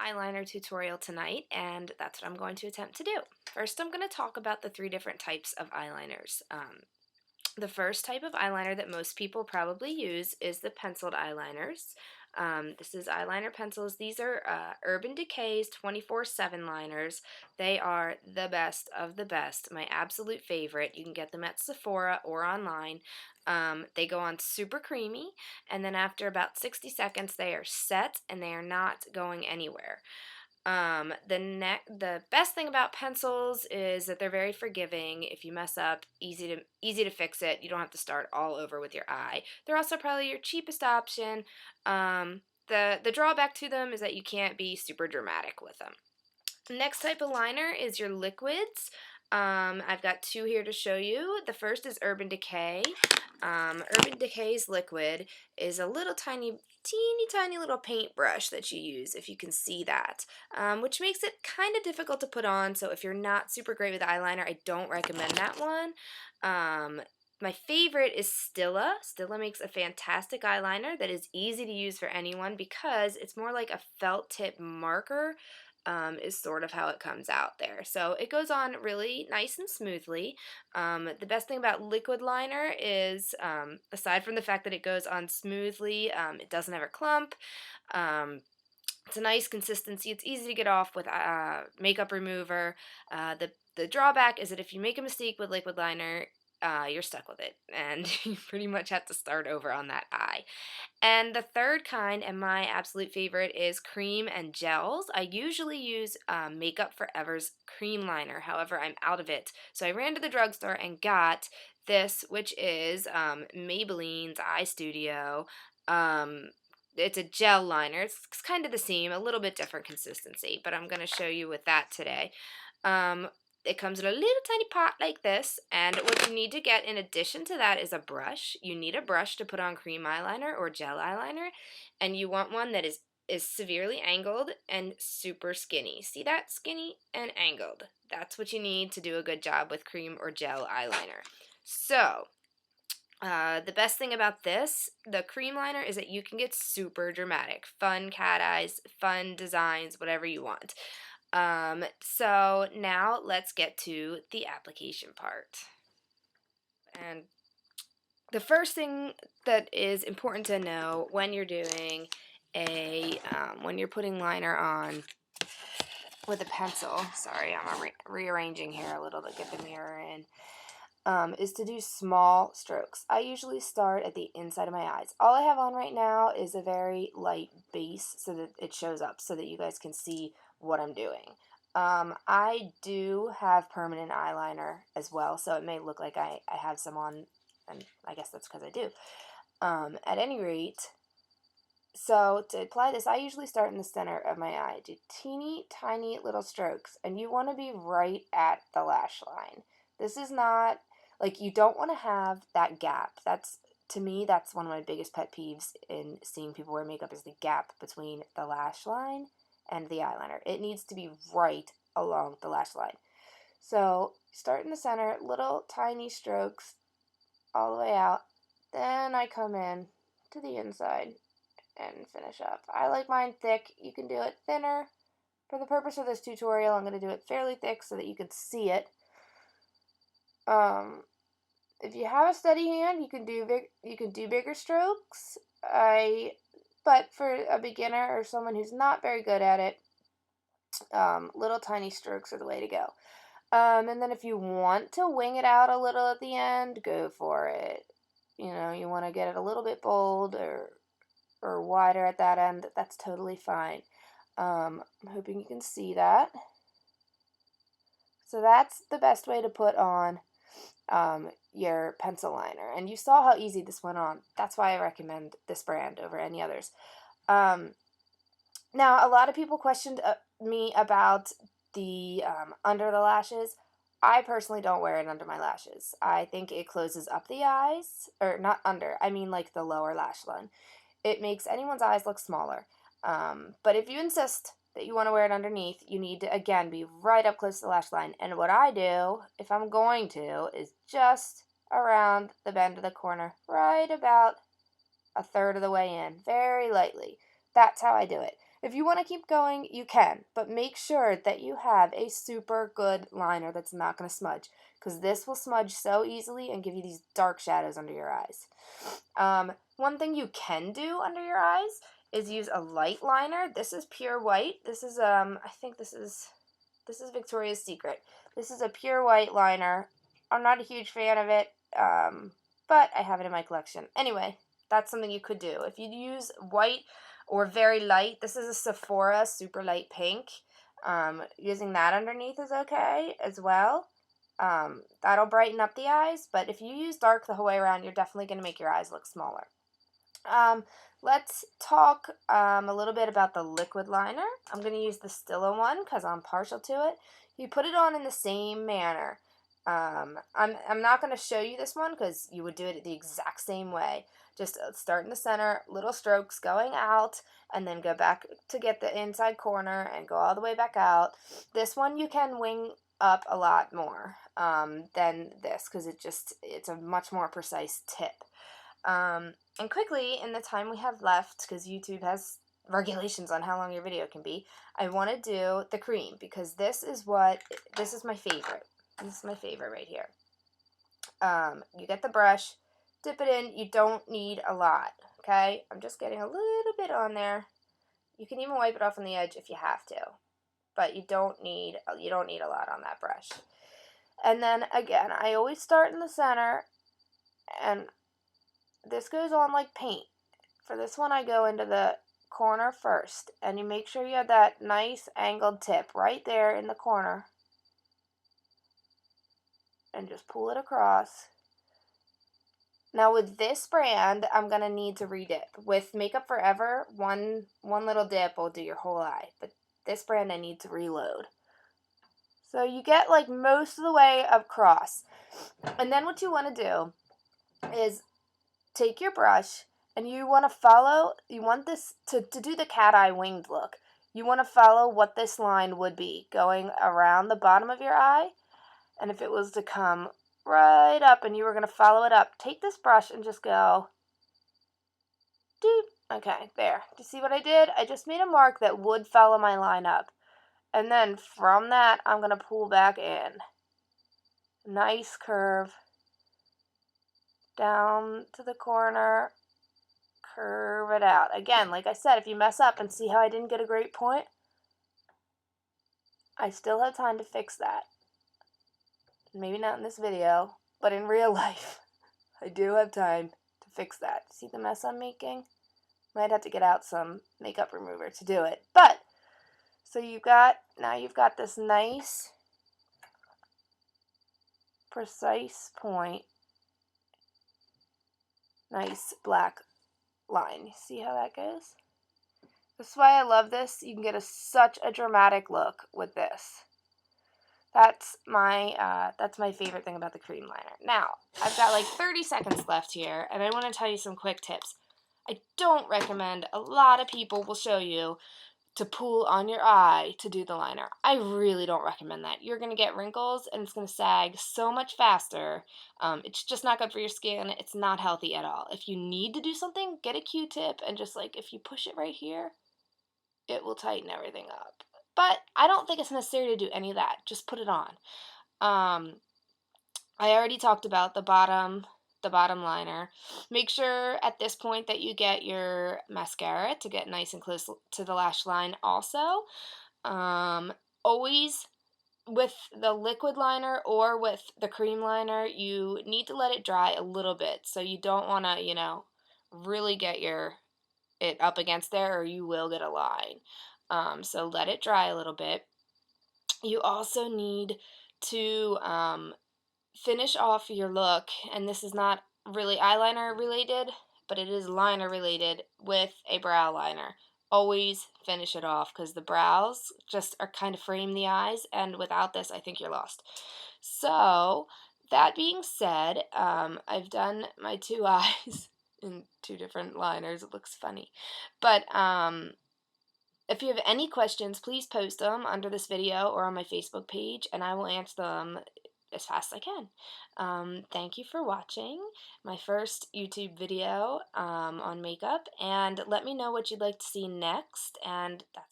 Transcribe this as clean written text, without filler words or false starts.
eyeliner tutorial tonight, and that's what I'm going to attempt to do. First, I'm going to talk about the three different types of eyeliners. The first type of eyeliner that most people probably use is the penciled eyeliners. This is eyeliner pencils. These are Urban Decay's 24/7 liners. They are the best of the best, my absolute favorite. You can get them at Sephora or online. They go on super creamy, and then after about 60 seconds, they are set and they are not going anywhere. The best thing about pencils is that they're very forgiving. If you mess up, easy to fix it. You don't have to start all over with your eye. They're also probably your cheapest option. The drawback to them is that you can't be super dramatic with them. The next type of liner is your liquids. I've got two here to show you. The first is Urban Decay. Urban Decay's liquid is a little teeny tiny little paintbrush that you use, if you can see that, which makes it kind of difficult to put on. So if you're not super great with eyeliner, I don't recommend that one. My favorite is Stila. Stila makes a fantastic eyeliner that is easy to use for anyone because it's more like a felt tip marker. Is sort of how it comes out there. So it goes on really nice and smoothly. The best thing about liquid liner is, aside from the fact that it goes on smoothly, it doesn't ever clump. It's a nice consistency. It's easy to get off with makeup remover. The drawback is that if you make a mistake with liquid liner, you're stuck with it, and you pretty much have to start over on that eye. And the third kind, and my absolute favorite, is cream and gels. I usually use Makeup Forever's cream liner. However, I'm out of it. So I ran to the drugstore and got this, which is Maybelline's Eye Studio. It's a gel liner. It's kind of the same, a little bit different consistency, but I'm going to show you with that today. It comes in a little tiny pot like this, and what you need to get in addition to that is a brush. You need a brush to put on cream eyeliner or gel eyeliner, and you want one that is severely angled and super skinny. See that? Skinny and angled. That's what you need to do a good job with cream or gel eyeliner. So, the best thing about the cream liner, is that you can get super dramatic. Fun cat eyes, fun designs, whatever you want. So now let's get to the application part. And the first thing that is important to know when you're doing when you're putting liner on with a pencil, sorry, I'm rearranging here a little to get the mirror in, is to do small strokes. I usually start at the inside of my eyes. All I have on right now is a very light base so that it shows up so that you guys can see what I'm doing. I do have permanent eyeliner as well, so it may look like I have some on, and I guess that's because I do. At any rate, so to apply this, I usually start in the center of my eye. Do teeny tiny little strokes, and you want to be right at the lash line. This is not, like, you don't want to have that gap. To me, that's one of my biggest pet peeves in seeing people wear makeup, is the gap between the lash line and the eyeliner. It needs to be right along the lash line. So start in the center, little tiny strokes all the way out. Then I come in to the inside and finish up. I like mine thick. You can do it thinner. For the purpose of this tutorial, I'm going to do it fairly thick so that you can see it. If you have a steady hand, you can do bigger strokes. But for a beginner or someone who's not very good at it, little tiny strokes are the way to go. And then if you want to wing it out a little at the end, go for it. You know, you want to get it a little bit bold or wider at that end, that's totally fine. I'm hoping you can see that. So that's the best way to put on your pencil liner. And you saw how easy this went on. That's why I recommend this brand over any others. Now, a lot of people questioned me about the under the lashes. I personally don't wear it under my lashes. I think it closes up the eyes, or not under, I mean like the lower lash line. It makes anyone's eyes look smaller. But if you insist that you want to wear it underneath, you need to, again, be right up close to the lash line. And what I do, if I'm going to, is just around the bend of the corner, right about a third of the way in, very lightly. That's how I do it. If you want to keep going, you can, but make sure that you have a super good liner that's not going to smudge, because this will smudge so easily and give you these dark shadows under your eyes. One thing you can do under your eyes is use a light liner. This is pure white. This is I think this is Victoria's Secret. This is a pure white liner. I'm not a huge fan of it, but I have it in my collection. Anyway, that's something you could do. If you use white or very light, this is a Sephora super light pink. Using that underneath is okay as well. That'll brighten up the eyes, but if you use dark the whole way around, you're definitely going to make your eyes look smaller. Let's talk a little bit about the liquid liner. I'm going to use the Stila one because I'm partial to it. You put it on in the same manner. I'm not going to show you this one because you would do it the exact same way. Just start in the center, little strokes going out, and then go back to get the inside corner and go all the way back out. This one you can wing up a lot more than this because it's a much more precise tip. And quickly, in the time we have left, because YouTube has regulations on how long your video can be, I want to do the cream because this is my favorite. This is my favorite right here. You get the brush, dip it in. You don't need a lot, okay? I'm just getting a little bit on there. You can even wipe it off on the edge if you have to, but you don't need a lot on that brush. And then again, I always start in the center, and this goes on like paint. For this one, I go into the corner first, and you make sure you have that nice angled tip right there in the corner, and just pull it across. Now with this brand, I'm going to need to redip. With Makeup Forever, one little dip will do your whole eye, but this brand I need to reload. So you get like most of the way across. And then what you want to do is take your brush and you want this to do the cat eye winged look. You want to follow what this line would be, going around the bottom of your eye. And if it was to come right up and you were going to follow it up, take this brush and just go, doop. Okay, there. Do you see what I did? I just made a mark that would follow my line up. And then from that, I'm going to pull back in. Nice curve. Down to the corner. Curve it out. Again, like I said, if you mess up and see how I didn't get a great point, I still have time to fix that. Maybe not in this video, but in real life, I do have time to fix that. See the mess I'm making? Might have to get out some makeup remover to do it. But, so you've got this nice, precise point. Nice black line. See how that goes? That's why I love this. You can get such a dramatic look with this. That's my favorite thing about the cream liner. Now, I've got like 30 seconds left here, and I want to tell you some quick tips. I don't recommend, a lot of people will show you to pull on your eye to do the liner. I really don't recommend that. You're going to get wrinkles and it's going to sag so much faster. It's just not good for your skin. It's not healthy at all. If you need to do something, get a Q-tip and just like, if you push it right here, it will tighten everything up. But I don't think it's necessary to do any of that. Just put it on. I already talked about the bottom liner. Make sure at this point that you get your mascara to get nice and close to the lash line also. Always with the liquid liner or with the cream liner, you need to let it dry a little bit. So you don't want to, really get it up against there or you will get a line. So let it dry a little bit. You also need to finish off your look, and this is not really eyeliner related, but it is liner related, with a brow liner. Always finish it off because the brows just are kind of frame the eyes, and without this, I think you're lost. So, that being said, I've done my two eyes in two different liners. It looks funny. But, if you have any questions, please post them under this video or on my Facebook page, and I will answer them as fast as I can. Thank you for watching my first YouTube video on makeup, and let me know what you'd like to see next, and that's